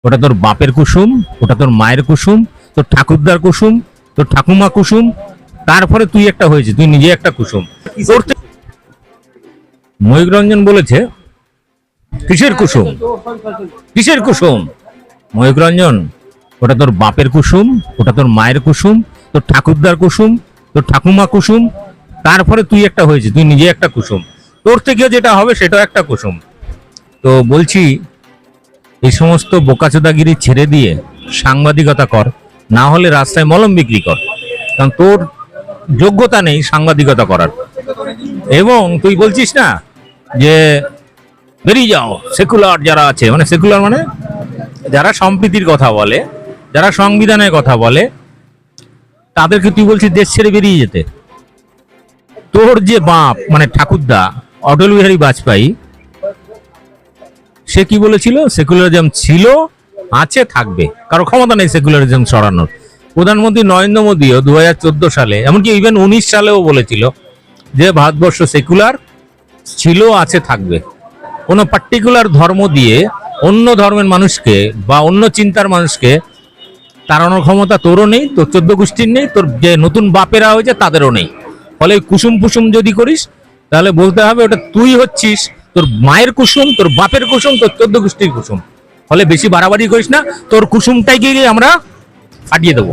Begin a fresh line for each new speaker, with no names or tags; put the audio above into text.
ওটা তোর বাপের কুসুম, ওটা তোর মায়ের কুসুম, তোর ঠাকুরদার কুসুম, তোর ঠাকুমা কুসুম, তারপরে তুই একটা হয়েছে, তুই নিজে একটা কুসুম। তোর ময়ূক রঞ্জন বলেছে কিসের কুসুম, কিসের কুসুম? ময়ূক রঞ্জন, ওটা তোর বাপের কুসুম, ওটা তোর মায়ের কুসুম, তোর ঠাকুরদার কুসুম, তোর ঠাকুমা কুসুম, তারপরে তুই একটা হয়েছে, তুই নিজে একটা কুসুম। তোর থেকে যেটা হবে সেটাও একটা কুসুম। তো বলছি, এই সমস্ত বোকাচোদাগিরি ছেড়ে দিয়ে সাংবাদিকতা কর, না হলে রাস্তায় মলম বিক্রি কর, কারণ তোর যোগ্যতা নেই সাংবাদিকতা করার। এবং তুই বলছিস না যে বেরিয়ে যাও, সেকুলার যারা আছে, মানে সেকুলার মানে যারা সম্প্রীতির কথা বলে, যারা সংবিধানের কথা বলে, তাদেরকে তুই বলছিস দেশ ছেড়ে বেরিয়ে যেতে। তোর যে বাপ মানে ঠাকুরদা অটল বিহারী বাজপেয়ী, সে কি বলেছিল? সেকুলারিজম ছিল, আছে, থাকবে, কারো ক্ষমতা নেই সেকুলারিজম সরানোর। প্রধানমন্ত্রী নরেন্দ্র মোদীও 2014 সালে, এমনকি ইভেন 19 সালেও বলেছিল যে ভারতবর্ষ সেকুলার ছিল, আছে, থাকবে। কোনো পার্টিকুলার ধর্ম দিয়ে অন্য ধর্মের মানুষকে বা অন্য চিন্তার মানুষকে তাড়ানোর ক্ষমতা তোরও নেই, তোর 14 গোষ্ঠীর নেই, তোর যে নতুন বাপেরা হয়েছে তাদেরও নেই। ফলে কুসুম ফুসুম যদি করিস, তাহলে বলতে হবে ওটা তুই হচ্ছিস, তোর মায়ের কুসুম, তোর বাপের কুসুম, তোর 14 গোষ্ঠীর কুসুম। ফলে বেশি বাড়াবাড়ি করিস না, তোর কুসুমটাই গিয়ে আমরা ফাটিয়ে দেবো।